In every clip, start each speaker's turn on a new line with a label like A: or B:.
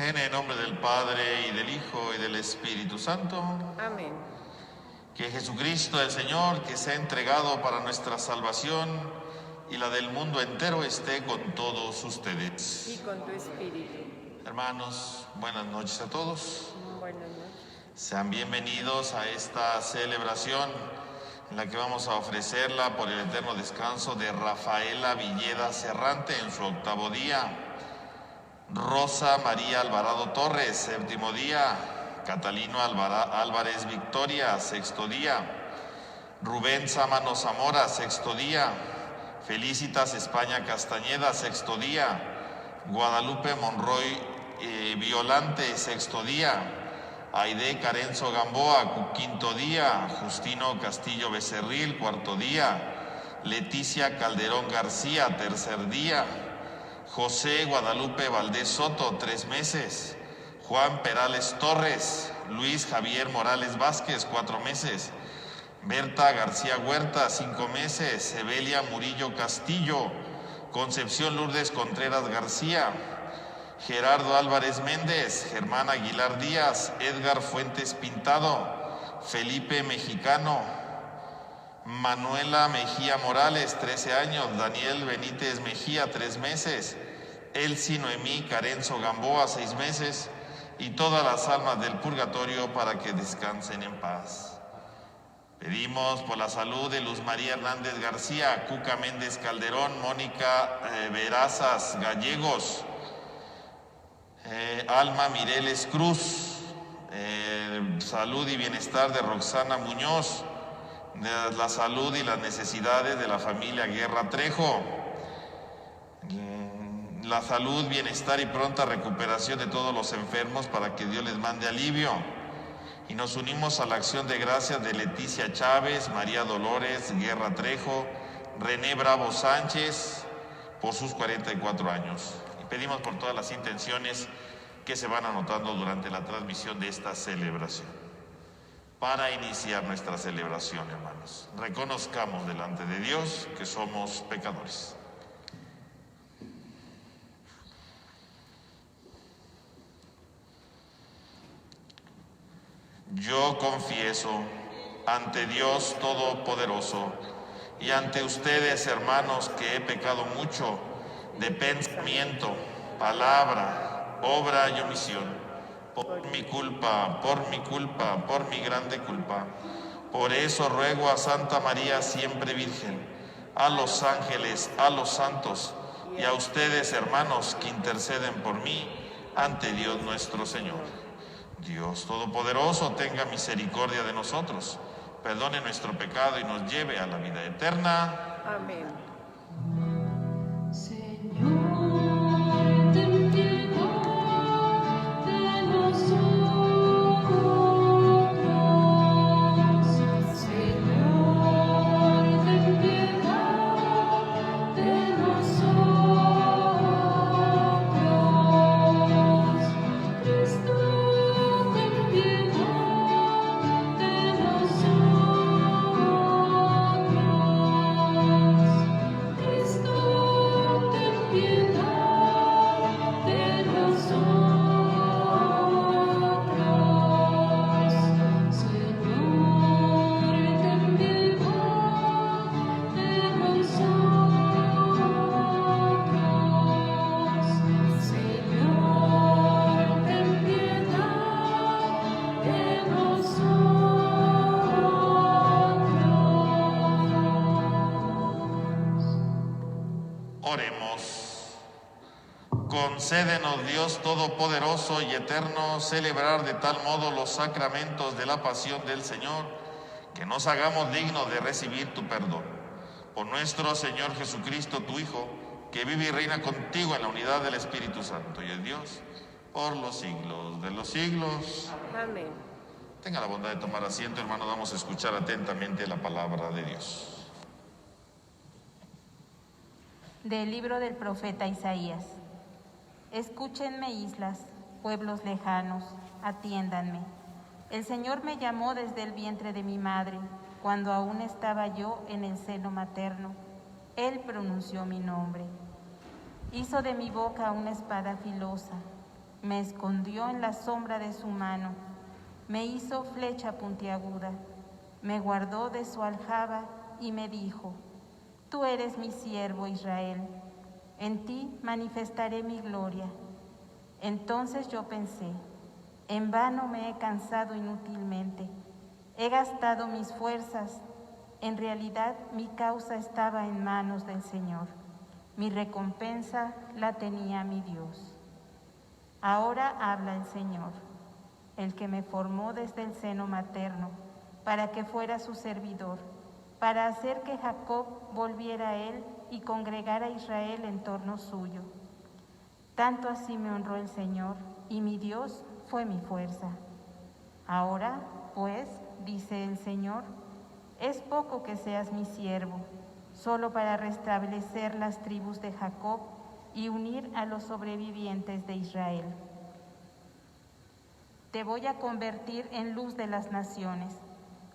A: En el nombre del Padre, y del Hijo, y del Espíritu Santo.
B: Amén.
A: Que Jesucristo, el Señor, que se ha entregado para nuestra salvación y la del mundo entero, esté con todos ustedes.
B: Y con tu espíritu.
A: Hermanos, buenas noches a todos.
B: Buenas noches.
A: Sean bienvenidos a esta celebración en la que vamos a ofrecerla por el eterno descanso de Rafaela Villeda Serrante en su 8º día. Rosa María Alvarado Torres, 7º día. Catalino Álvarez Victoria, 6º día. Rubén Sámano Zamora, 6º día. Felicitas España Castañeda, 6º día. Guadalupe Monroy Violante, 6º día. Aide Carenzo Gamboa, 5º día. Justino Castillo Becerril, 4º día. Leticia Calderón García, 3er día. José Guadalupe Valdés Soto, 3 meses. Juan Perales Torres. Luis Javier Morales Vázquez, 4 meses. Berta García Huerta, 5 meses. Evelia Murillo Castillo. Concepción Lourdes Contreras García. Gerardo Álvarez Méndez. Germán Aguilar Díaz. Edgar Fuentes Pintado. Felipe Mexicano. Manuela Mejía Morales, 13 años. Daniel Benítez Mejía, 3 meses. Elsie Noemí Carenzo Gamboa, 6 meses. Y todas las almas del purgatorio para que descansen en paz. Pedimos por la salud de Luz María Hernández García, Cuca Méndez Calderón, Mónica Verazas Gallegos, Alma Mireles Cruz, salud y bienestar de Roxana Muñoz, de la salud y las necesidades de la familia Guerra Trejo, la salud, bienestar y pronta recuperación de todos los enfermos para que Dios les mande alivio. Y nos unimos a la acción de gracias de Leticia Chávez, María Dolores Guerra Trejo, René Bravo Sánchez por sus 44 años. Y pedimos por todas las intenciones que se van anotando durante la transmisión de esta celebración. Para iniciar nuestra celebración, hermanos, reconozcamos delante de Dios que somos pecadores. Yo confieso ante Dios Todopoderoso y ante ustedes, hermanos, que he pecado mucho de pensamiento, palabra, obra y omisión. Por mi culpa, por mi grande culpa. Por eso ruego a Santa María siempre Virgen, a los ángeles, a los santos y a ustedes, hermanos, que interceden por mí ante Dios nuestro Señor. Dios Todopoderoso tenga misericordia de nosotros, perdone nuestro pecado y nos lleve a la vida eterna.
B: Amén.
A: Oremos. Concédenos, Dios Todopoderoso y Eterno, celebrar de tal modo los sacramentos de la pasión del Señor, que nos hagamos dignos de recibir tu perdón. Por nuestro Señor Jesucristo, tu Hijo, que vive y reina contigo en la unidad del Espíritu Santo y es Dios, por los siglos de los siglos.
B: Amén.
A: Tenga la bondad de tomar asiento, hermano. Vamos a escuchar atentamente la palabra de Dios.
C: Del libro del profeta Isaías. Escúchenme, islas, pueblos lejanos, atiéndanme. El Señor me llamó desde el vientre de mi madre, cuando aún estaba yo en el seno materno. Él pronunció mi nombre. Hizo de mi boca una espada filosa. Me escondió en la sombra de su mano, me hizo flecha puntiaguda, me guardó de su aljaba y me dijo: Tú eres mi siervo Israel, en ti manifestaré mi gloria. Entonces yo pensé: en vano me he cansado inútilmente, he gastado mis fuerzas. En realidad mi causa estaba en manos del Señor, mi recompensa la tenía mi Dios. Ahora habla el Señor, el que me formó desde el seno materno, para que fuera su servidor, para hacer que Jacob volviera a él y congregara a Israel en torno suyo. Tanto así me honró el Señor, y mi Dios fue mi fuerza. Ahora, pues, dice el Señor, es poco que seas mi siervo, solo para restablecer las tribus de Jacob y unir a los sobrevivientes de Israel. Te voy a convertir en luz de las naciones,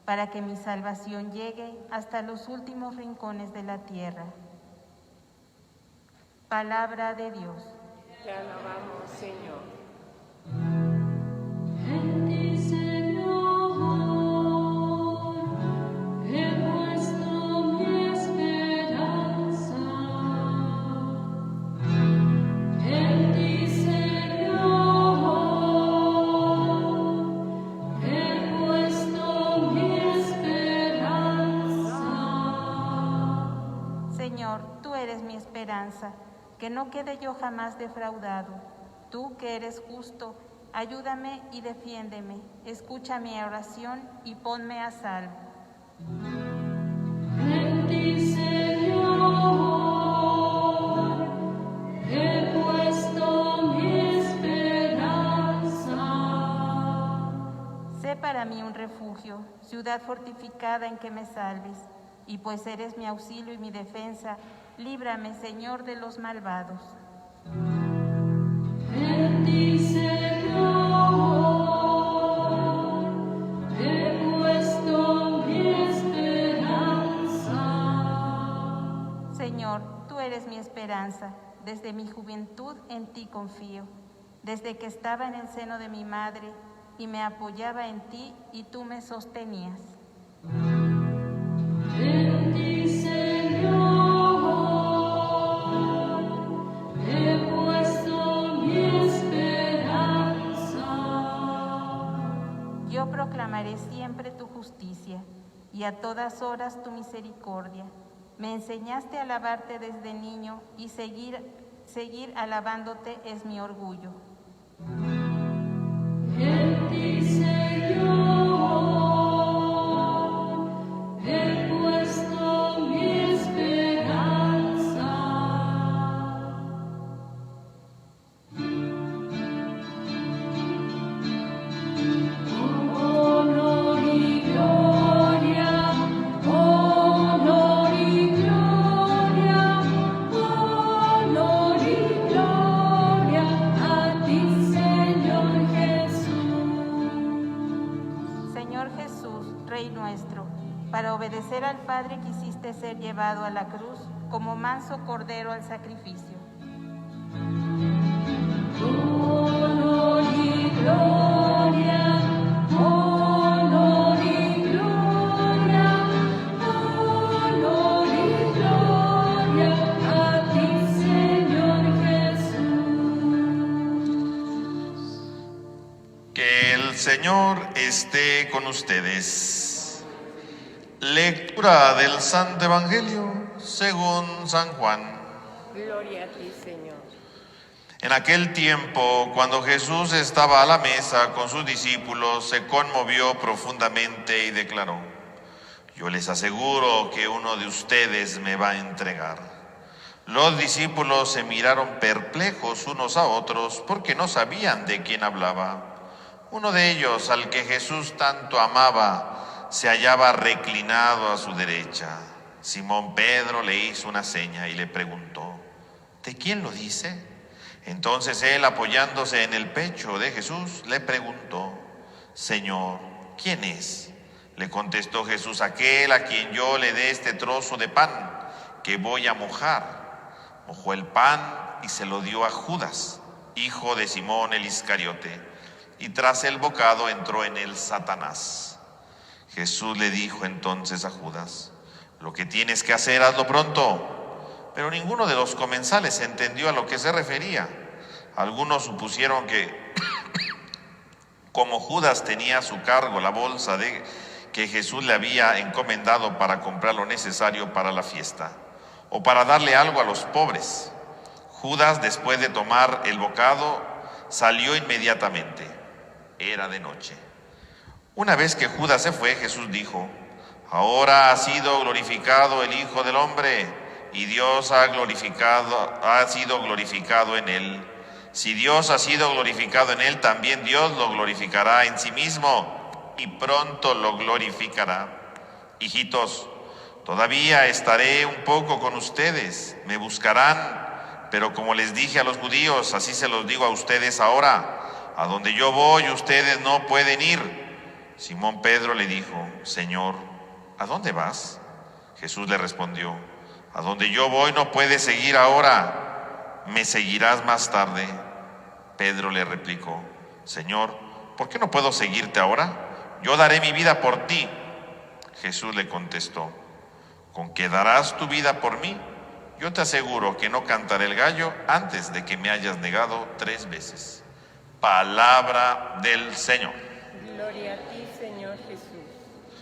C: para que mi salvación llegue hasta los últimos rincones de la tierra. Palabra de Dios.
B: Te alabamos, Señor.
D: En ti, Señor, he puesto mi esperanza. En ti, Señor, he puesto mi esperanza.
C: Señor, tú eres mi esperanza, que no quede yo jamás defraudado. Tú que eres justo, ayúdame y defiéndeme. Escucha mi oración y ponme a salvo.
D: En ti, Señor, he puesto mi esperanza.
C: Sé para mí un refugio, ciudad fortificada en que me salves. Y pues eres mi auxilio y mi defensa, líbrame, Señor, de los malvados.
D: En ti, Señor, he puesto mi esperanza.
C: Señor, tú eres mi esperanza. Desde mi juventud en ti confío. Desde que estaba en el seno de mi madre y me apoyaba en ti y tú me sostenías.
D: En ti, Señor, he puesto mi esperanza.
C: Yo proclamaré siempre tu justicia y a todas horas tu misericordia. Me enseñaste a alabarte desde niño y seguir alabándote es mi orgullo.
D: En ti, Señor, he puesto mi esperanza. Honor y gloria, honor y gloria, honor y gloria a ti, Señor Jesús.
C: Señor Jesús, Rey nuestro, para obedecer al Padre quisiste ser llevado a la cruz como manso cordero al sacrificio.
D: Honor y gloria, honor y gloria, honor y gloria a ti, Señor Jesús.
A: Que el Señor esté con ustedes. Lectura del Santo Evangelio según San Juan.
B: Gloria a ti, Señor.
A: En aquel tiempo, cuando Jesús estaba a la mesa con sus discípulos, se conmovió profundamente y declaró: Yo les aseguro que uno de ustedes me va a entregar. Los discípulos se miraron perplejos unos a otros porque no sabían de quién hablaba. Uno de ellos, al que Jesús tanto amaba, se hallaba reclinado a su derecha. Simón Pedro le hizo una seña y le preguntó: ¿de quién lo dice? Entonces él, apoyándose en el pecho de Jesús, le preguntó: Señor, ¿quién es? Le contestó Jesús: aquel a quien yo le dé este trozo de pan que voy a mojar. Mojó el pan y se lo dio a Judas, hijo de Simón el Iscariote, y tras el bocado entró en él Satanás. Jesús le dijo entonces a Judas: lo que tienes que hacer, hazlo pronto. Pero ninguno de los comensales entendió a lo que se refería. Algunos supusieron que como Judas tenía a su cargo la bolsa que Jesús le había encomendado para comprar lo necesario para la fiesta, o para darle algo a los pobres. Judas, después de tomar el bocado, salió inmediatamente. Era de noche. Una vez que Judas se fue, Jesús dijo: ahora ha sido glorificado el Hijo del Hombre, y Dios ha sido glorificado en él. Si Dios ha sido glorificado en él, también Dios lo glorificará en sí mismo, y pronto lo glorificará. Hijitos, todavía estaré un poco con ustedes, me buscarán, pero como les dije a los judíos, así se los digo a ustedes ahora: a donde yo voy, ustedes no pueden ir. Simón Pedro le dijo: Señor, ¿a dónde vas? Jesús le respondió: a donde yo voy no puedes seguir ahora, me seguirás más tarde. Pedro le replicó: Señor, ¿por qué no puedo seguirte ahora? Yo daré mi vida por ti. Jesús le contestó: ¿con qué darás tu vida por mí? Yo te aseguro que no cantaré el gallo antes de que me hayas negado 3 veces. Palabra del Señor.
B: Gloria a ti, Señor Jesús.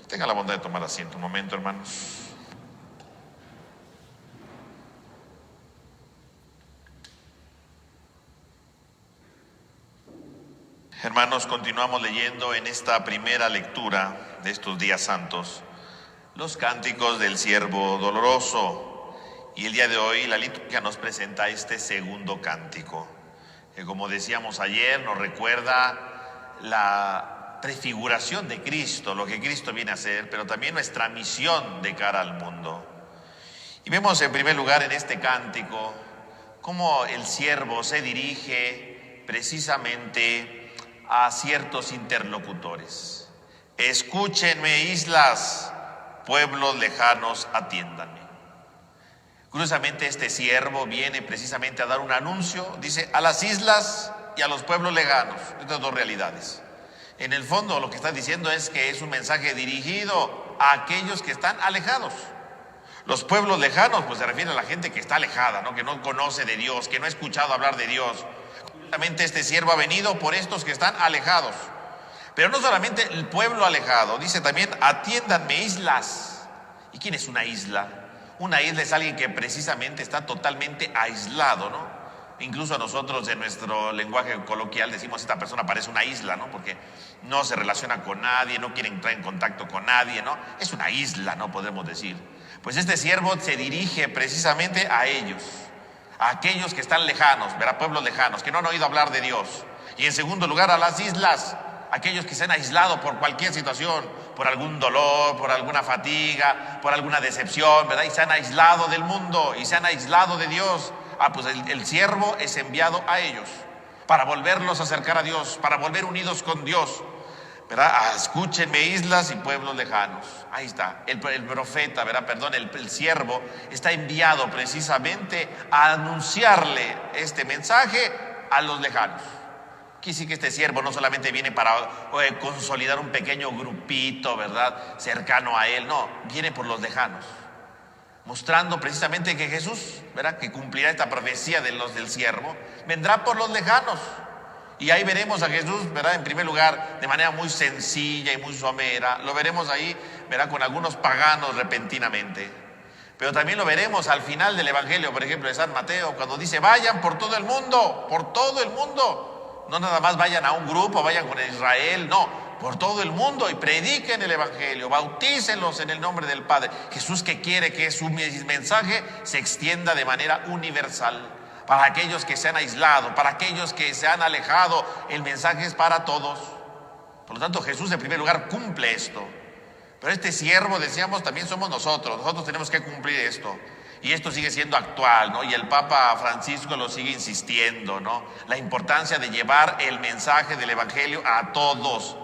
A: Tenga la bondad de tomar asiento un momento, hermanos. Hermanos, continuamos leyendo en esta primera lectura de estos días santos los cánticos del siervo doloroso. Y el día de hoy la liturgia nos presenta este segundo cántico, que, como decíamos ayer, nos recuerda la prefiguración de Cristo, lo que Cristo viene a hacer, pero también nuestra misión de cara al mundo. Y vemos en primer lugar en este cántico cómo el siervo se dirige precisamente a ciertos interlocutores. Escúchenme, islas, pueblos lejanos, atiéndanme. Curiosamente, este siervo viene precisamente a dar un anuncio, dice, a las islas y a los pueblos lejanos. Estas 2 realidades. En el fondo, lo que está diciendo es que es un mensaje dirigido a aquellos que están alejados. Los pueblos lejanos, pues se refiere a la gente que está alejada, ¿no? Que no conoce de Dios, que no ha escuchado hablar de Dios. Curiosamente, este siervo ha venido por estos que están alejados. Pero no solamente el pueblo alejado, dice también, atiéndanme, islas. ¿Y quién es una isla? Una isla es alguien que precisamente está totalmente aislado, ¿no? Incluso nosotros en nuestro lenguaje coloquial decimos: esta persona parece una isla, ¿no? Porque no se relaciona con nadie, no quiere entrar en contacto con nadie, ¿no? Es una isla, ¿no? Podemos decir. Pues este siervo se dirige precisamente a ellos, a aquellos que están lejanos, ¿verdad? Pueblos lejanos, que no han oído hablar de Dios. Y en segundo lugar, a las islas, aquellos que se han aislado por cualquier situación, por algún dolor, por alguna fatiga, por alguna decepción, ¿verdad? Y se han aislado del mundo y se han aislado de Dios. Pues el siervo es enviado a ellos para volverlos a acercar a Dios, para volver unidos con Dios, ¿verdad? Escúchenme, islas y pueblos lejanos. Ahí está, el profeta, ¿verdad? El siervo está enviado precisamente a anunciarle este mensaje a los lejanos. Quiere decir que este siervo no solamente viene para consolidar un pequeño grupito, ¿verdad?, cercano a él, no, viene por los lejanos, mostrando precisamente que Jesús, ¿verdad?, que cumplirá esta profecía del siervo, vendrá por los lejanos. Y ahí veremos a Jesús, ¿verdad?, en primer lugar, de manera muy sencilla y muy somera. Lo veremos ahí, ¿verdad?, con algunos paganos repentinamente. Pero también lo veremos al final del Evangelio, por ejemplo, de San Mateo, cuando dice: vayan por todo el mundo, por todo el mundo. No nada más vayan a un grupo, vayan con Israel, no, por todo el mundo, y prediquen el Evangelio, bautícenlos en el nombre del Padre. Jesús, que quiere que su mensaje se extienda de manera universal, para aquellos que se han aislado, para aquellos que se han alejado, el mensaje es para todos. Por lo tanto, Jesús en primer lugar cumple esto. Pero este siervo, decíamos, también somos nosotros tenemos que cumplir esto. Y esto sigue siendo actual, ¿no? Y el Papa Francisco lo sigue insistiendo, ¿no? La importancia de llevar el mensaje del Evangelio a todos,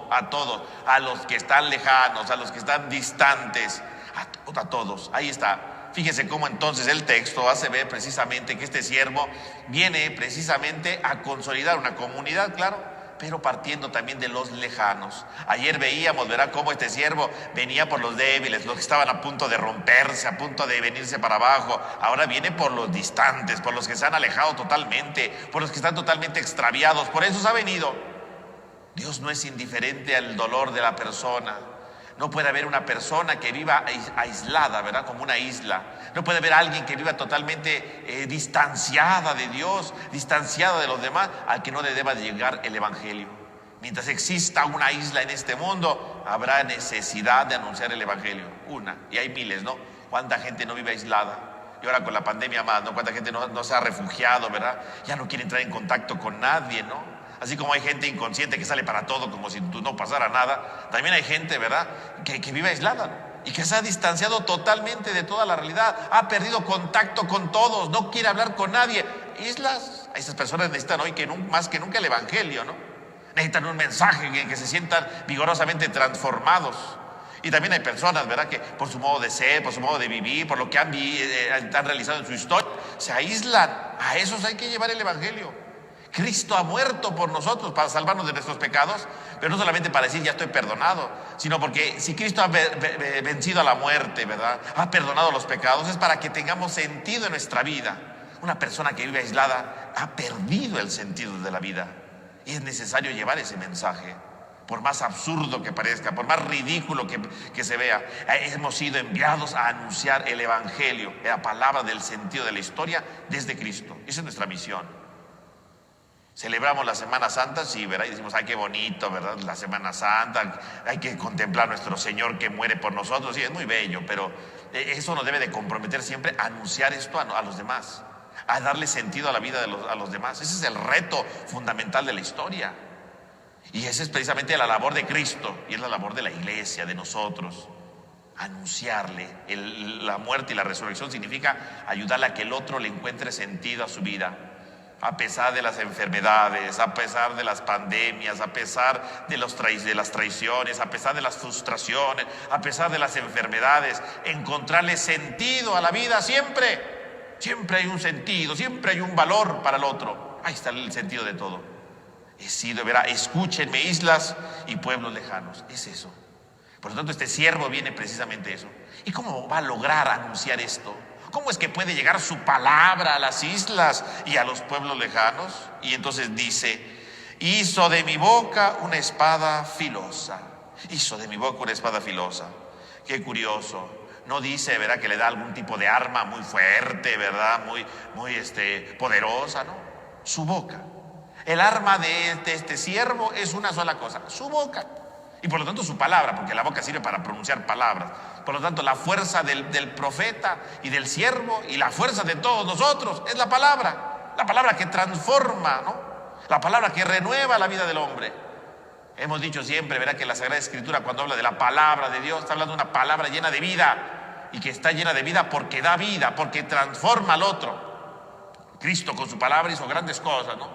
A: a los que están lejanos, a los que están distantes, a todos. Ahí está. Fíjese cómo entonces el texto hace ver precisamente que este siervo viene precisamente a consolidar una comunidad, claro, pero partiendo también de los lejanos. Ayer veíamos, ¿verdad?, cómo este siervo venía por los débiles, los que estaban a punto de romperse, a punto de venirse para abajo. Ahora viene por los distantes, por los que se han alejado totalmente, por los que están totalmente extraviados. Por eso se ha venido. Dios no es indiferente al dolor de la persona. No puede haber una persona que viva aislada, ¿verdad?, como una isla. No puede haber alguien que viva totalmente distanciada de Dios, distanciada de los demás, al que no le deba de llegar el Evangelio. Mientras exista una isla en este mundo, habrá necesidad de anunciar el Evangelio. Una, y hay miles, ¿no? ¿Cuánta gente no vive aislada? Y ahora con la pandemia más, ¿no? ¿Cuánta gente no se ha refugiado, ¿verdad? Ya no quiere entrar en contacto con nadie, ¿no? Así como hay gente inconsciente que sale para todo como si no pasara nada, también hay gente, ¿verdad?, que vive aislada, ¿no? Y que se ha distanciado totalmente de toda la realidad, ha perdido contacto con todos, no quiere hablar con nadie. Islas, esas personas necesitan hoy más que nunca el Evangelio, ¿no? Necesitan un mensaje que se sientan vigorosamente transformados. Y también hay personas, ¿verdad?, que por su modo de ser, por su modo de vivir, por lo que han realizado en su historia, se aíslan. A esos hay que llevar el Evangelio. Cristo ha muerto por nosotros para salvarnos de nuestros pecados, pero no solamente para decir ya estoy perdonado, sino porque si Cristo ha vencido a la muerte, ¿verdad?, ha perdonado los pecados, es para que tengamos sentido en nuestra vida. Una persona que vive aislada ha perdido el sentido de la vida y es necesario llevar ese mensaje. Por más absurdo que parezca, por más ridículo que se vea, hemos sido enviados a anunciar el Evangelio, la palabra del sentido de la historia desde Cristo. Esa es nuestra misión. Celebramos la Semana Santa, sí, ¿verdad? Y decimos, ay, qué bonito, ¿verdad? La Semana Santa, hay que contemplar a nuestro Señor que muere por nosotros, sí, es muy bello, pero eso nos debe de comprometer siempre a anunciar esto a los demás, a darle sentido a la vida a los demás. Ese es el reto fundamental de la historia. Y esa es precisamente la labor de Cristo, y es la labor de la iglesia, de nosotros. Anunciarle la muerte y la resurrección significa ayudarle a que el otro le encuentre sentido a su vida. A pesar de las enfermedades, a pesar de las pandemias, a pesar de las traiciones, a pesar de las frustraciones, a pesar de las enfermedades, encontrarle sentido a la vida siempre. Siempre hay un sentido, siempre hay un valor para el otro. Ahí está el sentido de todo. He sido, verá, escúchenme islas y pueblos lejanos. Es eso. Por lo tanto, este siervo viene precisamente eso. ¿Y cómo va a lograr anunciar esto? ¿Cómo es que puede llegar su palabra a las islas y a los pueblos lejanos? Y entonces dice, hizo de mi boca una espada filosa. Hizo de mi boca una espada filosa. Qué curioso. No dice, ¿verdad?, que le da algún tipo de arma muy fuerte, ¿verdad?, muy poderosa, ¿no? Su boca. El arma de este siervo es una sola cosa, su boca. Y por lo tanto su palabra, porque la boca sirve para pronunciar palabras. Por lo tanto, la fuerza del profeta y del siervo y la fuerza de todos nosotros es la palabra que transforma, ¿no? La palabra que renueva la vida del hombre. Hemos dicho siempre, ¿verdad?, que la Sagrada Escritura, cuando habla de la palabra de Dios, está hablando de una palabra llena de vida, y que está llena de vida porque da vida, porque transforma al otro. Cristo con su palabra hizo grandes cosas, ¿no?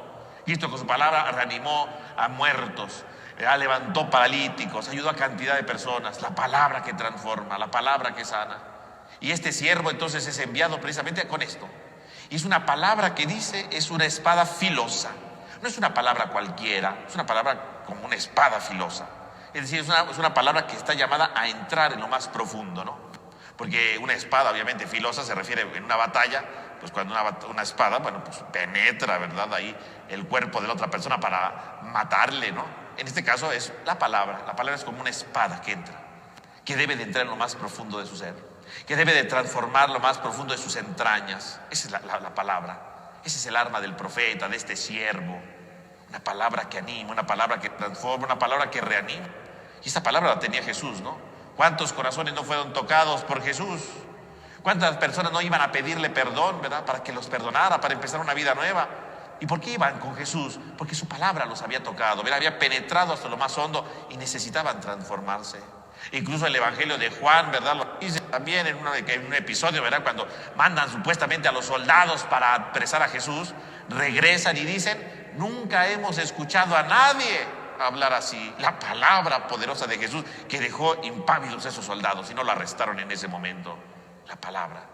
A: Cristo con su palabra reanimó a muertos, levantó paralíticos, ayudó a cantidad de personas. La palabra que transforma, la palabra que sana. Y este siervo entonces es enviado precisamente con esto. Y es una palabra que dice, es una espada filosa. No es una palabra cualquiera, es una palabra como una espada filosa. Es decir, es una palabra que está llamada a entrar en lo más profundo, ¿no? Porque una espada, obviamente, filosa se refiere en una batalla, pues cuando una espada, bueno, pues penetra, ¿verdad?, ahí el cuerpo de la otra persona para matarle, ¿no? En este caso es la palabra. La palabra es como una espada que entra, que debe de entrar en lo más profundo de su ser, que debe de transformar lo más profundo de sus entrañas. Esa es la palabra. Ese es el arma del profeta, de este siervo. Una palabra que anima, una palabra que transforma, una palabra que reanima. Y esta palabra la tenía Jesús, ¿no? ¿Cuántos corazones no fueron tocados por Jesús? ¿Cuántas personas no iban a pedirle perdón, ¿verdad?, para que los perdonara, para empezar una vida nueva? ¿Y por qué iban con Jesús? Porque su palabra los había tocado, ¿verdad?, había penetrado hasta lo más hondo y necesitaban transformarse. Incluso el Evangelio de Juan, ¿verdad?, lo dice también en un episodio, ¿verdad?, cuando mandan supuestamente a los soldados para apresar a Jesús, regresan y dicen, nunca hemos escuchado a nadie hablar así. La palabra poderosa de Jesús que dejó impávidos a esos soldados y no lo arrestaron en ese momento. La palabra.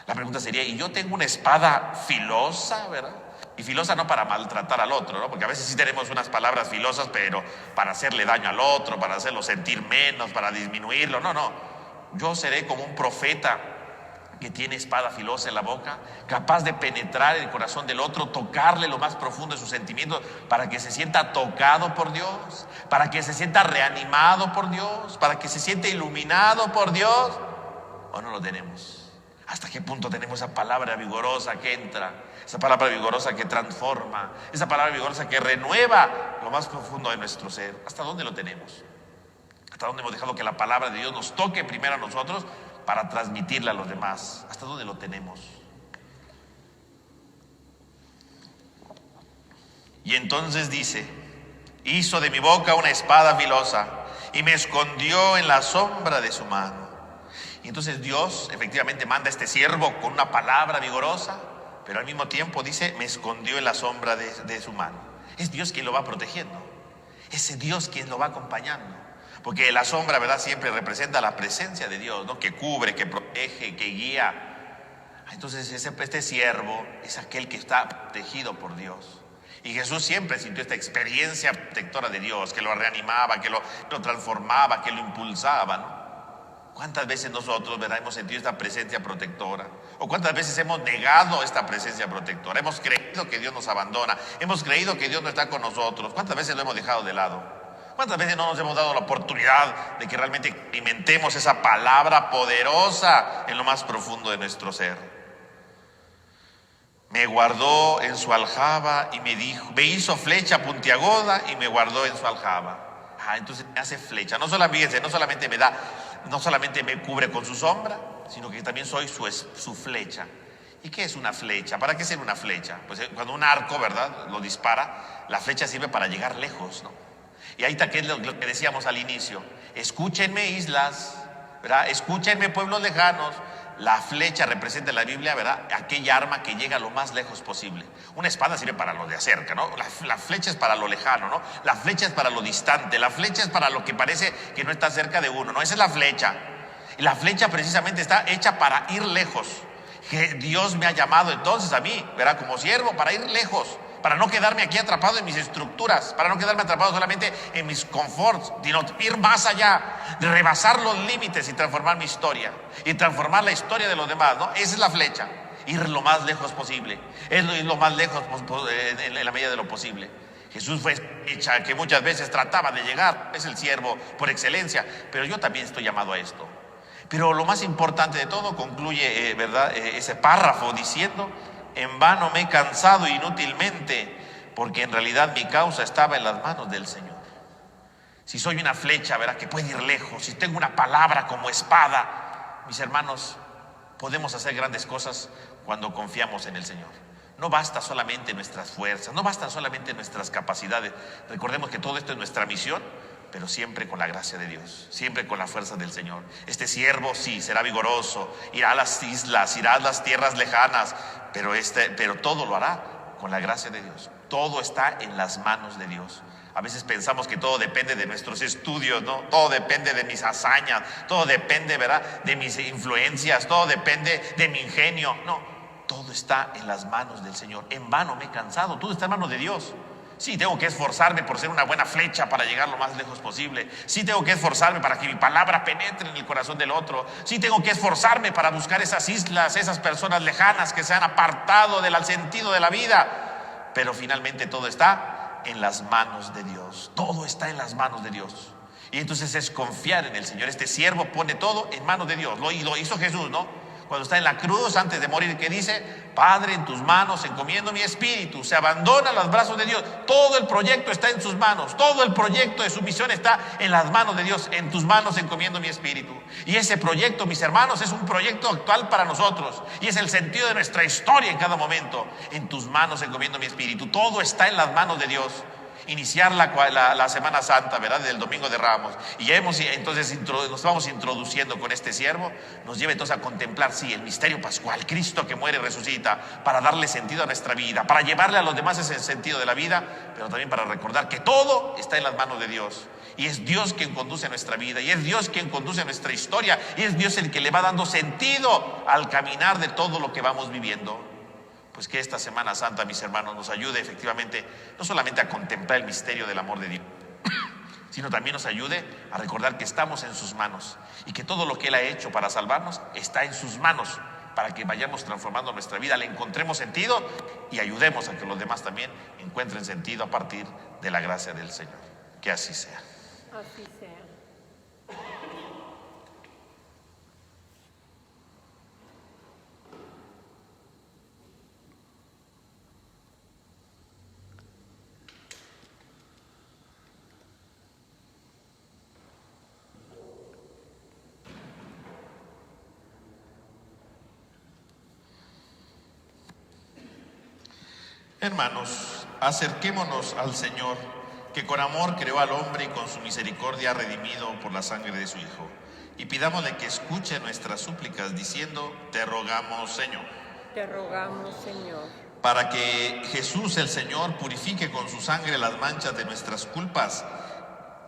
A: La pregunta sería, ¿y yo tengo una espada filosa, verdad? Y filosa no para maltratar al otro, ¿no? Porque a veces sí tenemos unas palabras filosas, pero para hacerle daño al otro, para hacerlo sentir menos, para disminuirlo. No. Yo seré como un profeta que tiene espada filosa en la boca, capaz de penetrar el corazón del otro, tocarle lo más profundo de sus sentimientos, para que se sienta tocado por Dios, para que se sienta reanimado por Dios, para que se sienta iluminado por Dios. ¿O no lo tenemos? ¿Hasta qué punto tenemos esa palabra vigorosa que entra, esa palabra vigorosa que transforma, esa palabra vigorosa que renueva lo más profundo de nuestro ser? ¿Hasta dónde lo tenemos? ¿Hasta dónde hemos dejado que la palabra de Dios nos toque primero a nosotros para transmitirla a los demás? ¿Hasta dónde lo tenemos? Y entonces dice, hizo de mi boca una espada filosa y me escondió en la sombra de su mano. Y entonces Dios efectivamente manda a este siervo con una palabra vigorosa, pero al mismo tiempo dice, me escondió en la sombra de su mano. Es Dios quien lo va protegiendo, es Dios quien lo va acompañando. Porque la sombra, ¿verdad?, siempre representa la presencia de Dios, ¿no? Que cubre, que protege, que guía. Entonces este siervo es aquel que está protegido por Dios. Y Jesús siempre sintió esta experiencia protectora de Dios, que lo reanimaba, que lo transformaba, que lo impulsaba, ¿no? ¿Cuántas veces nosotros, verdad, hemos sentido esta presencia protectora? ¿O cuántas veces hemos negado esta presencia protectora? Hemos creído que Dios nos abandona, hemos creído que Dios no está con nosotros. ¿Cuántas veces lo hemos dejado de lado? ¿Cuántas veces no nos hemos dado la oportunidad de que realmente experimentemos esa palabra poderosa en lo más profundo de nuestro ser? Me guardó en su aljaba y me hizo flecha puntiaguda y me guardó en su aljaba. Entonces me hace flecha. No solamente me cubre con su sombra, sino que también soy su flecha. ¿Y qué es una flecha? ¿Para qué sirve una flecha? Pues cuando un arco, ¿verdad?, lo dispara, la flecha sirve para llegar lejos, ¿no? Y ahí está, que es lo que decíamos al inicio. Escúchenme, islas, ¿verdad? Escúchenme, pueblos lejanos. La flecha representa en la Biblia, ¿verdad?, aquella arma que llega lo más lejos posible. Una espada sirve para lo de cerca, ¿no? La flecha es para lo lejano, ¿no? La flecha es para lo distante. La flecha es para lo que parece que no está cerca de uno, ¿no? Esa es la flecha. Y la flecha precisamente está hecha para ir lejos. Que Dios me ha llamado entonces a mí, ¿verdad?, como siervo, para ir lejos, para no quedarme aquí atrapado en mis estructuras, para no quedarme atrapado solamente en mis conforts, sino ir más allá, de rebasar los límites y transformar mi historia, y transformar la historia de los demás, ¿no? Esa es la flecha, ir lo más lejos posible, es lo más lejos en la medida de lo posible. Jesús fue flecha que muchas veces trataba de llegar, es el siervo por excelencia, pero yo también estoy llamado a esto. Pero lo más importante de todo, concluye, ¿verdad?, ese párrafo diciendo, en vano me he cansado inútilmente, porque en realidad mi causa estaba en las manos del Señor. Si soy una flecha, ¿verdad?, que puede ir lejos, si tengo una palabra como espada, mis hermanos, podemos hacer grandes cosas cuando confiamos en el Señor. No basta solamente nuestras fuerzas, no bastan solamente nuestras capacidades. Recordemos que todo esto es nuestra misión, pero siempre con la gracia de Dios, siempre con la fuerza del Señor. Este siervo sí será vigoroso, irá a las islas, irá a las tierras lejanas, pero todo lo hará con la gracia de Dios. Todo está en las manos de Dios. A veces pensamos que todo depende de nuestros estudios, ¿no? Todo depende de mis hazañas, todo depende, ¿verdad?, de mis influencias, todo depende de mi ingenio. No, todo está en las manos del Señor. En vano me he cansado, todo está en manos de Dios. Sí, tengo que esforzarme por ser una buena flecha para llegar lo más lejos posible. Sí, tengo que esforzarme para que mi palabra penetre en el corazón del otro. Sí, tengo que esforzarme para buscar esas islas, esas personas lejanas que se han apartado del sentido de la vida. Pero finalmente todo está en las manos de Dios. Todo está en las manos de Dios. Y entonces es confiar en el Señor. Este siervo pone todo en manos de Dios. Lo hizo Jesús, ¿no? Cuando está en la cruz, antes de morir, que dice: Padre, en tus manos encomiendo mi espíritu. Se abandona a los brazos de Dios. Todo el proyecto está en sus manos. Todo el proyecto de su misión está en las manos de Dios. En tus manos encomiendo mi espíritu. Y ese proyecto, mis hermanos, es un proyecto actual para nosotros. Y es el sentido de nuestra historia en cada momento. En tus manos encomiendo mi espíritu. Todo está en las manos de Dios. iniciar la Semana Santa, ¿verdad? Del Domingo de Ramos. Y ya entonces nos vamos introduciendo con este siervo. Nos lleva entonces a contemplar, sí, el misterio pascual, Cristo que muere y resucita, para darle sentido a nuestra vida, para llevarle a los demás ese sentido de la vida, pero también para recordar que todo está en las manos de Dios. Y es Dios quien conduce nuestra vida, y es Dios quien conduce nuestra historia, y es Dios el que le va dando sentido al caminar de todo lo que vamos viviendo. Pues que esta Semana Santa, mis hermanos, nos ayude efectivamente no solamente a contemplar el misterio del amor de Dios, sino también nos ayude a recordar que estamos en sus manos y que todo lo que Él ha hecho para salvarnos está en sus manos, para que vayamos transformando nuestra vida, le encontremos sentido y ayudemos a que los demás también encuentren sentido a partir de la gracia del Señor. Que así sea.
B: Así sea.
A: Hermanos, acerquémonos al Señor, que con amor creó al hombre y con su misericordia ha redimido por la sangre de su Hijo. Y pidámosle que escuche nuestras súplicas diciendo: te rogamos, Señor.
B: Te rogamos, Señor.
A: Para que Jesús el Señor purifique con su sangre las manchas de nuestras culpas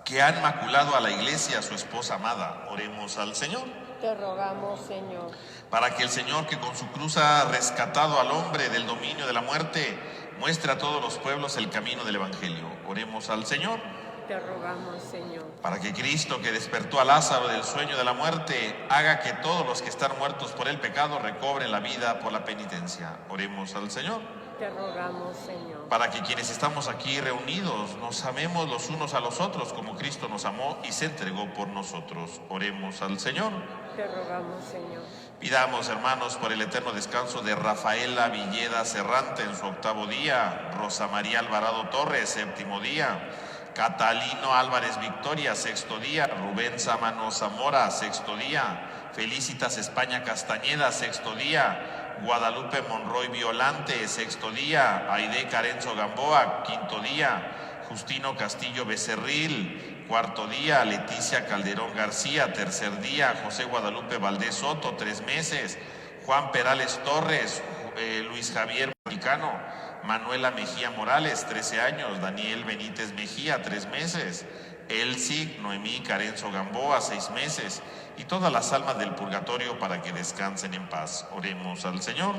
A: que han maculado a la Iglesia, su esposa amada. Oremos al Señor.
B: Te rogamos, Señor.
A: Para que el Señor, que con su cruz ha rescatado al hombre del dominio de la muerte, muestre a todos los pueblos el camino del Evangelio. Oremos al Señor.
B: Te rogamos, Señor.
A: Para que Cristo, que despertó a Lázaro del sueño de la muerte, haga que todos los que están muertos por el pecado recobren la vida por la penitencia. Oremos al Señor.
B: Te rogamos, Señor.
A: Para que quienes estamos aquí reunidos nos amemos los unos a los otros como Cristo nos amó y se entregó por nosotros. Oremos al Señor.
B: Te rogamos, Señor.
A: Pidamos, hermanos, por el eterno descanso de Rafaela Villeda Serrante en su 8º día, Rosa María Alvarado Torres, 7º día, Catalino Álvarez Victoria, 6º día, Rubén Sámano Zamora, 6º día, Felicitas España Castañeda, 6º día, Guadalupe Monroy Violante, 6º día, Aide Carenzo Gamboa, 5º día, Justino Castillo Becerril, 4º día, Leticia Calderón García, 3er día, José Guadalupe Valdés Soto, 3 meses, Juan Perales Torres, Luis Javier Mexicano, Manuela Mejía Morales, 13 años, Daniel Benítez Mejía, 3 meses, Elsie Noemí Carenzo Gamboa, 6 meses, y todas las almas del purgatorio para que descansen en paz. Oremos al Señor.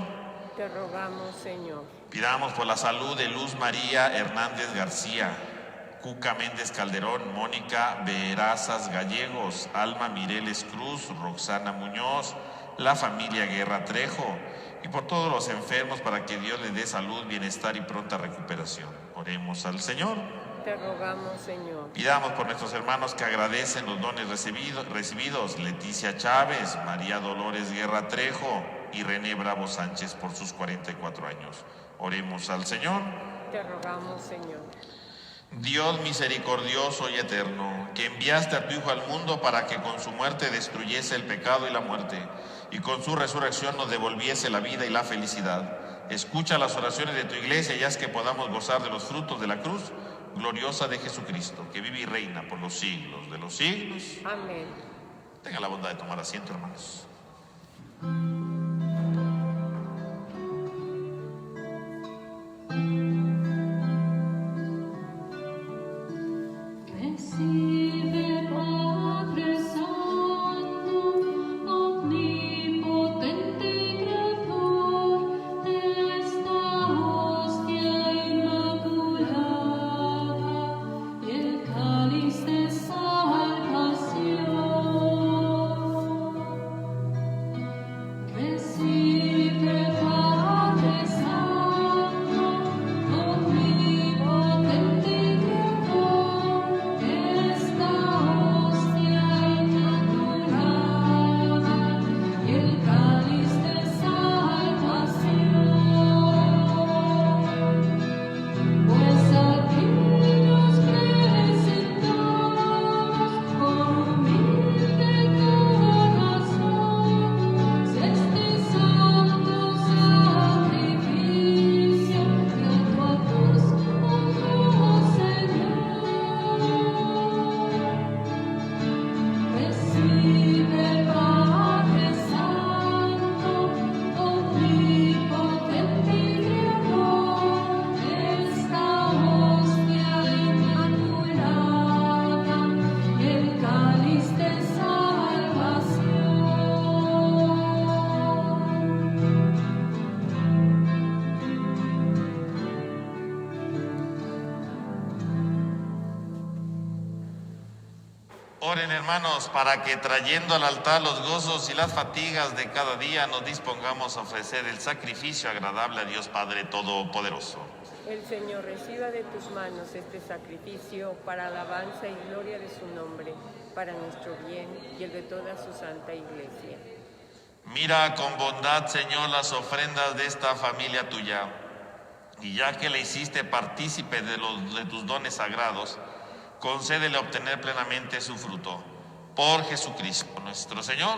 B: Te rogamos, Señor.
A: Pidamos por la salud de Luz María Hernández García, Cuca Méndez Calderón, Mónica Verazas Gallegos, Alma Mireles Cruz, Roxana Muñoz, la familia Guerra Trejo, y por todos los enfermos para que Dios les dé salud, bienestar y pronta recuperación. Oremos al Señor.
B: Te rogamos, Señor.
A: Pidamos por nuestros hermanos que agradecen los dones recibidos, Leticia Chávez, María Dolores Guerra Trejo y René Bravo Sánchez por sus 44 años. Oremos al Señor.
B: Te rogamos, Señor.
A: Dios misericordioso y eterno, que enviaste a tu Hijo al mundo para que con su muerte destruyese el pecado y la muerte, y con su resurrección nos devolviese la vida y la felicidad. Escucha las oraciones de tu Iglesia y haz que podamos gozar de los frutos de la cruz gloriosa de Jesucristo, que vive y reina por los siglos de los siglos.
B: Amén.
A: Tenga la bondad de tomar asiento, hermanos.
D: Recibe, Padre Santo, omnipotente Creador, de esta hostia inmaculada y el cáliz de salvación.
A: Oren, hermanos, para que trayendo al altar los gozos y las fatigas de cada día nos dispongamos a ofrecer el sacrificio agradable a Dios Padre Todopoderoso.
B: El Señor reciba de tus manos este sacrificio para alabanza y gloria de su nombre, para nuestro bien y el de toda su santa iglesia.
A: Mira con bondad, Señor, las ofrendas de esta familia tuya, y ya que le hiciste partícipe de tus dones sagrados, concédele obtener plenamente su fruto. Por Jesucristo nuestro Señor.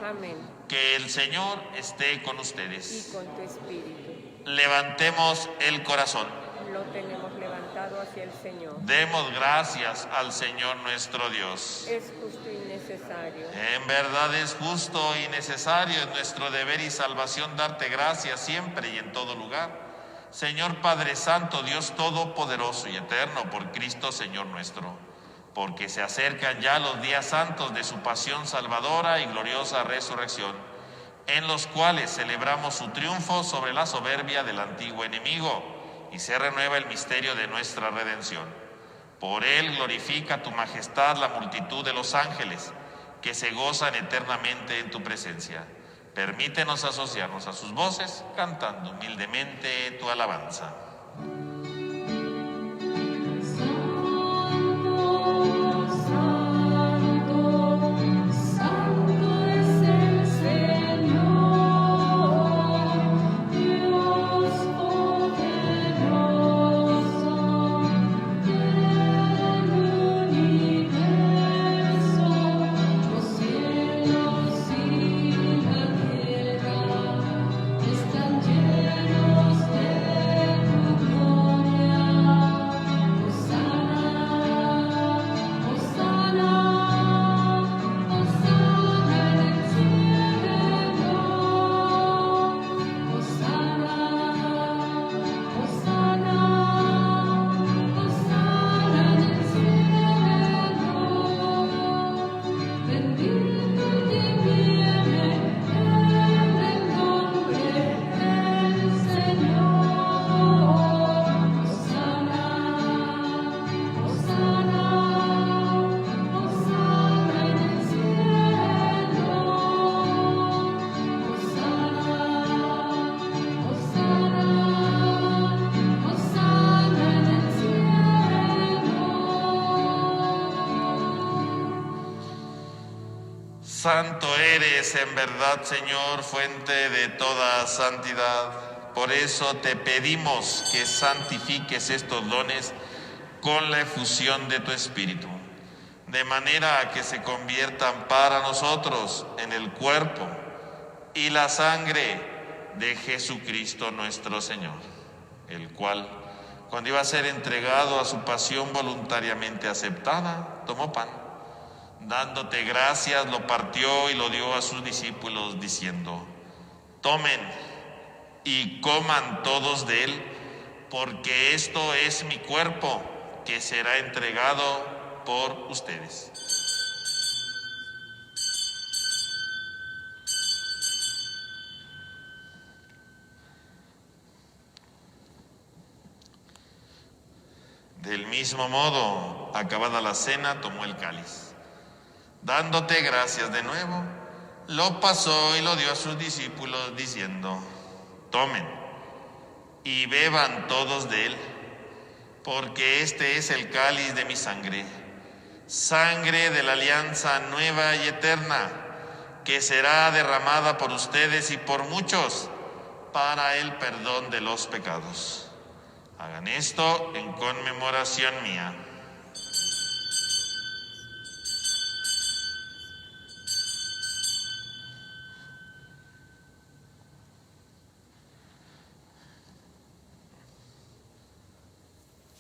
B: Amén.
A: Que el Señor esté con
B: Y
A: ustedes.
B: con tu espíritu.
A: Levantemos el corazón.
B: Lo tenemos levantado hacia el Señor.
A: Demos gracias al Señor nuestro Dios.
B: Es justo y necesario.
A: En verdad es justo y necesario, es nuestro deber y salvación darte gracias siempre y en todo lugar. Señor Padre Santo, Dios Todopoderoso y Eterno, por Cristo Señor nuestro, porque se acercan ya los días santos de su pasión salvadora y gloriosa resurrección, en los cuales celebramos su triunfo sobre la soberbia del antiguo enemigo y se renueva el misterio de nuestra redención. Por él glorifica tu majestad la multitud de los ángeles que se gozan eternamente en tu presencia. Permítenos asociarnos a sus voces cantando humildemente tu alabanza. Santo eres en verdad, Señor, fuente de toda santidad. Por eso te pedimos que santifiques estos dones con la efusión de tu Espíritu, de manera que se conviertan para nosotros en el cuerpo y la sangre de Jesucristo nuestro Señor, el cual, cuando iba a ser entregado a su pasión voluntariamente aceptada, tomó pan. Dándote gracias, lo partió y lo dio a sus discípulos, diciendo: tomen y coman todos de él, porque esto es mi cuerpo, que será entregado por ustedes. Del mismo modo, acabada la cena, tomó el cáliz. Dándote gracias de nuevo, lo pasó y lo dio a sus discípulos, diciendo: tomen y beban todos de él, porque este es el cáliz de mi sangre, sangre de la alianza nueva y eterna, que será derramada por ustedes y por muchos para el perdón de los pecados. Hagan esto en conmemoración mía.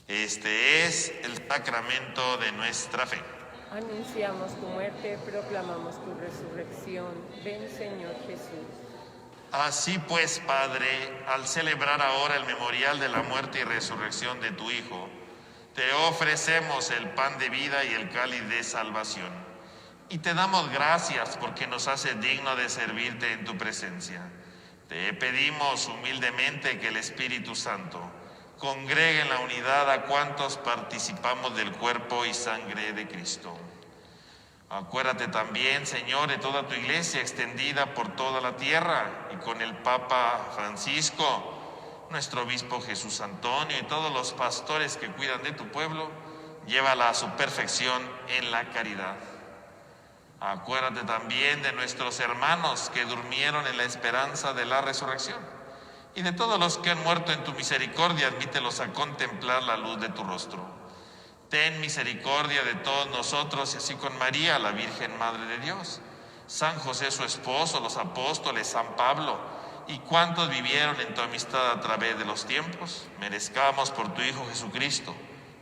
A: Este es el sacramento de nuestra fe.
B: Anunciamos tu muerte, proclamamos tu resurrección. Ven, Señor Jesús.
A: Así pues, Padre, al celebrar ahora el memorial de la muerte y resurrección de tu Hijo, te ofrecemos el pan de vida y el cáliz de salvación. Y te damos gracias porque nos haces digno de servirte en tu presencia. Te pedimos humildemente que el Espíritu Santo congregue en la unidad a cuantos participamos del cuerpo y sangre de Cristo. Acuérdate también, Señor, de toda tu iglesia extendida por toda la tierra y con el Papa Francisco, nuestro obispo Jesús Antonio y todos los pastores que cuidan de tu pueblo, llévala a su perfección en la caridad. Acuérdate también de nuestros hermanos que durmieron en la esperanza de la resurrección y de todos los que han muerto en tu misericordia, admítelos a contemplar la luz de tu rostro. Ten misericordia de todos nosotros y así con María, la Virgen Madre de Dios, San José su esposo, los apóstoles, San Pablo y cuantos vivieron en tu amistad a través de los tiempos, merezcamos por tu Hijo Jesucristo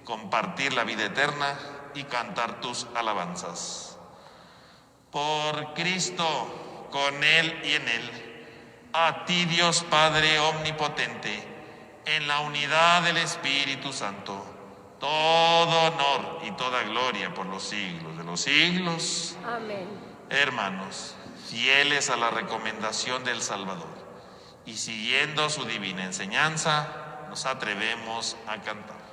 A: compartir la vida eterna y cantar tus alabanzas. Por Cristo, con Él y en Él, a ti Dios Padre omnipotente, en la unidad del Espíritu Santo, todo honor y toda gloria por los siglos de los siglos.
B: Amén.
A: Hermanos, fieles a la recomendación del Salvador y siguiendo su divina enseñanza, nos atrevemos a cantar.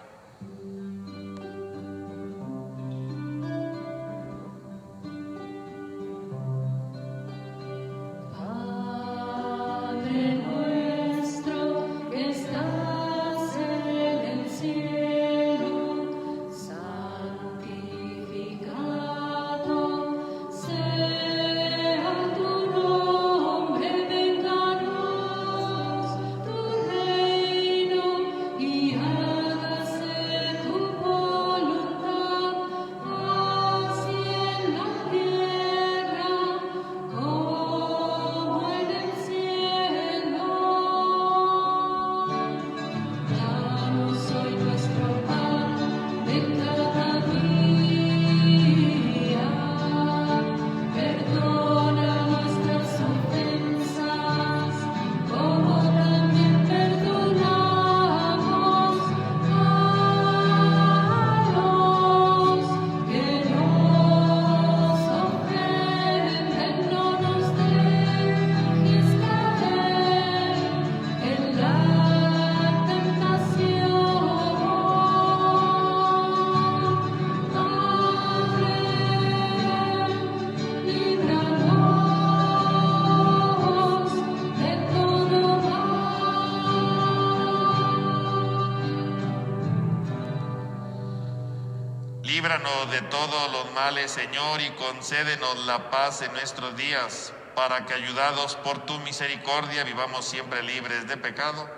A: Líbranos de todos los males, Señor, y concédenos la paz en nuestros días, para que, ayudados por tu misericordia, vivamos siempre libres de pecado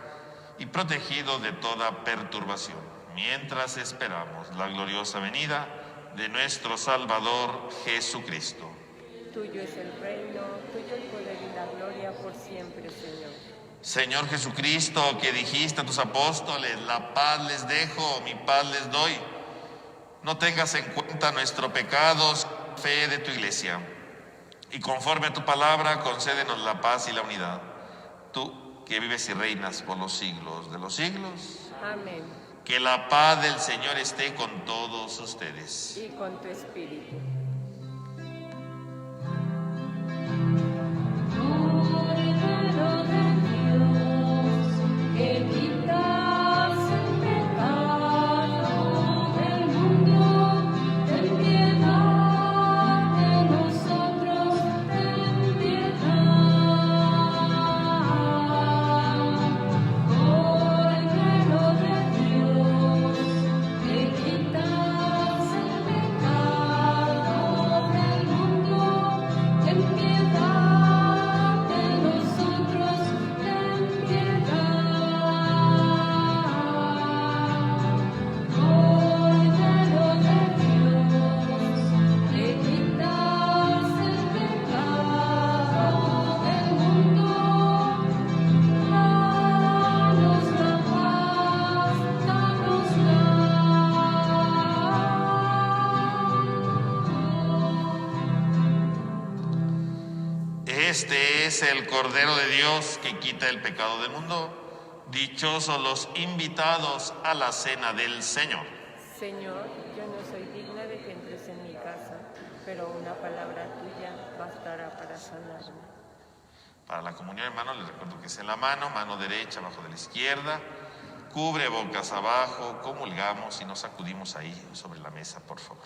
A: y protegidos de toda perturbación, mientras esperamos la gloriosa venida de nuestro Salvador Jesucristo.
B: Tuyo es el reino, tuyo el poder y la gloria por siempre, Señor.
A: Señor Jesucristo, que dijiste a tus apóstoles, la paz les dejo, mi paz les doy. No tengas en cuenta nuestros pecados, fe de tu iglesia. Y conforme a tu palabra, concédenos la paz y la unidad. Tú, que vives y reinas por los siglos de los siglos.
B: Amén.
A: Que la paz del Señor esté con todos ustedes.
B: Y con tu espíritu.
D: Cordero de Dios, que quitas el pecado del mundo, ten piedad de nosotros, ten piedad. Cordero de Dios, que quitas el pecado del mundo, ten piedad de nosotros, ten piedad. Cordero de Dios, que quitas el pecado del mundo, danos la paz, danos
A: Este es el Cordero de Dios que quita el pecado del mundo. Dichosos los invitados a la cena del Señor.
B: Señor, yo no soy digna de que entres en mi casa, pero una palabra tuya bastará para sanarme.
A: Para la comunión, hermanos, les recuerdo que es en la mano derecha abajo de la izquierda, cubre bocas abajo, comulgamos y nos sacudimos ahí sobre la mesa, por favor.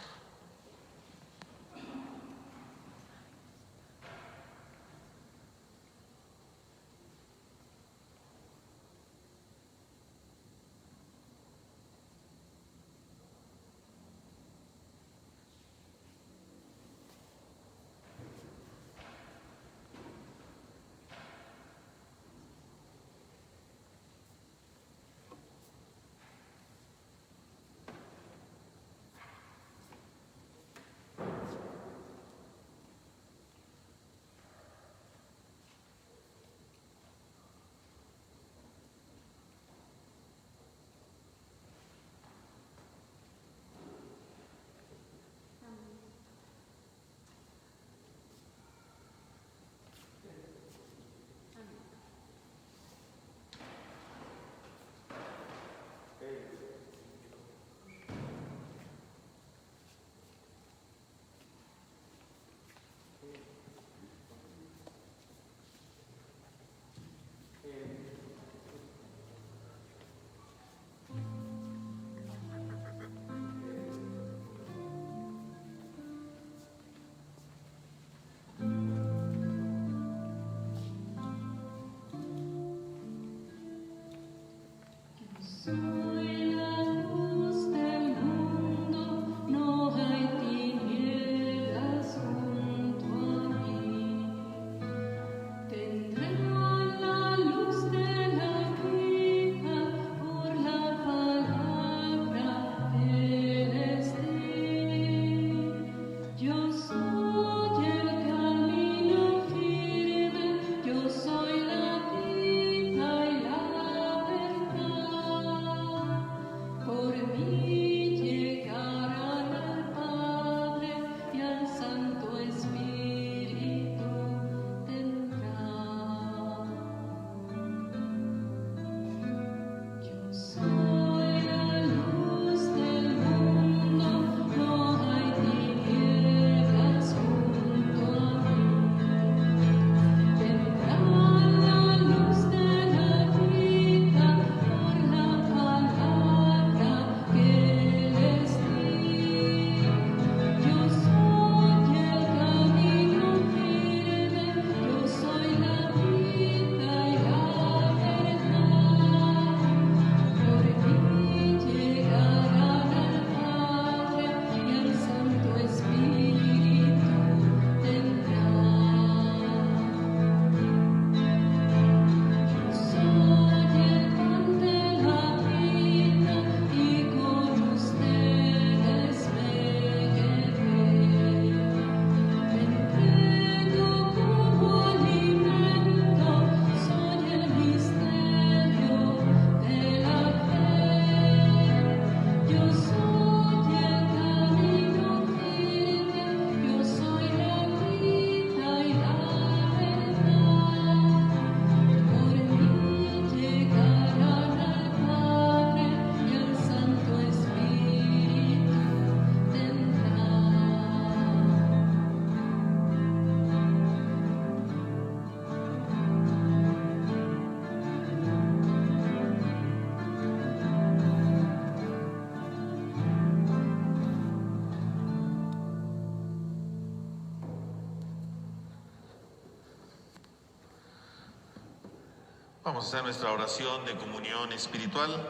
A: Vamos a hacer nuestra oración de comunión espiritual.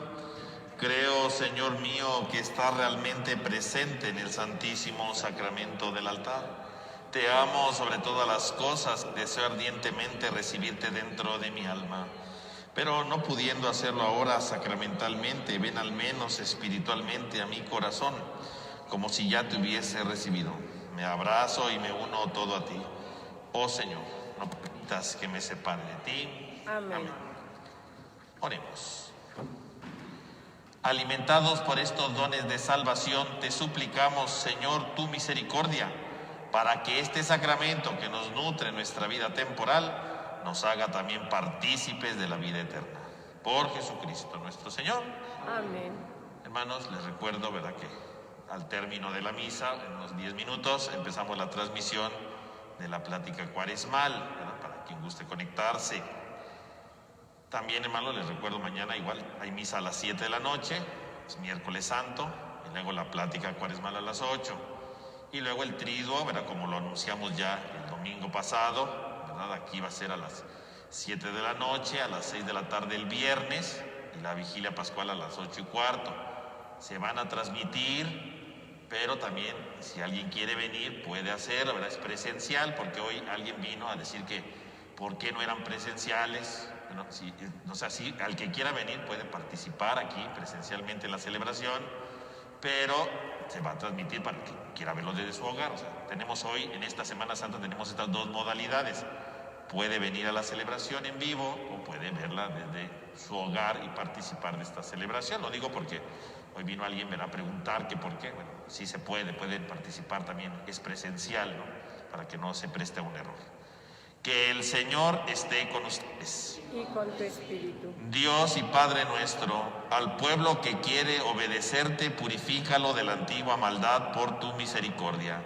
A: Creo, Señor mío, que estás realmente presente en el Santísimo Sacramento del altar. Te amo sobre todas las cosas, deseo ardientemente recibirte dentro de mi alma. Pero no pudiendo hacerlo ahora sacramentalmente, ven al menos espiritualmente a mi corazón, como si ya te hubiese recibido. Me abrazo y me uno todo a ti. Oh Señor, no permitas que me separe de ti.
B: Amén.
A: Oremos. Alimentados por estos dones de salvación, te suplicamos, Señor, tu misericordia, para que este sacramento que nos nutre en nuestra vida temporal, nos haga también partícipes de la vida eterna. Por Jesucristo nuestro Señor.
B: Amén.
A: Hermanos, les recuerdo, ¿verdad?, que al término de la misa, en unos 10 minutos, empezamos la transmisión de la plática cuaresmal, ¿verdad?, para quien guste conectarse. También, hermanos, les recuerdo, mañana igual hay misa a las 7 de la noche, es miércoles santo, y luego la plática cuaresmal a las 8. Y luego el triduo, ¿verdad?, como lo anunciamos ya el domingo pasado, ¿verdad?, aquí va a ser a las 7 de la noche, a las 6 de la tarde el viernes, y la vigilia pascual a las 8:15. Se van a transmitir, pero también si alguien quiere venir puede hacerlo, ¿verdad? Es presencial, porque hoy alguien vino a decir que ¿por qué no eran presenciales? Bueno, sí, al que quiera venir puede participar aquí presencialmente en la celebración, pero se va a transmitir para que quiera verlo desde su hogar. O sea, tenemos hoy, en esta Semana Santa, tenemos estas dos modalidades. Puede venir a la celebración en vivo o puede verla desde su hogar y participar de esta celebración. Lo digo porque hoy vino alguien a preguntar que por qué. Bueno, sí se puede, pueden participar también, es presencial, ¿no?, para que no se preste a un error. Que el Señor esté con ustedes.
B: Y con tu espíritu.
A: Dios y Padre nuestro, al pueblo que quiere obedecerte, purifícalo de la antigua maldad por tu misericordia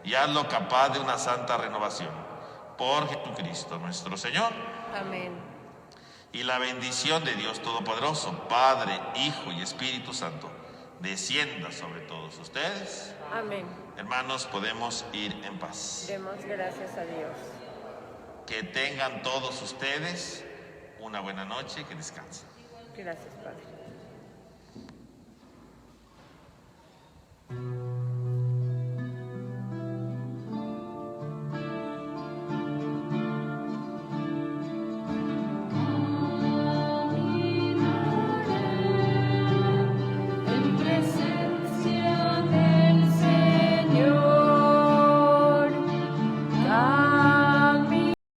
A: y hazlo capaz de una santa renovación. Por Jesucristo nuestro Señor.
B: Amén.
A: Y la bendición de Dios Todopoderoso, Padre, Hijo y Espíritu Santo, descienda sobre todos ustedes.
B: Amén.
A: Hermanos, podemos ir en paz.
B: Demos gracias a Dios.
A: Que tengan todos ustedes una buena noche y que descansen.
B: Gracias, Padre.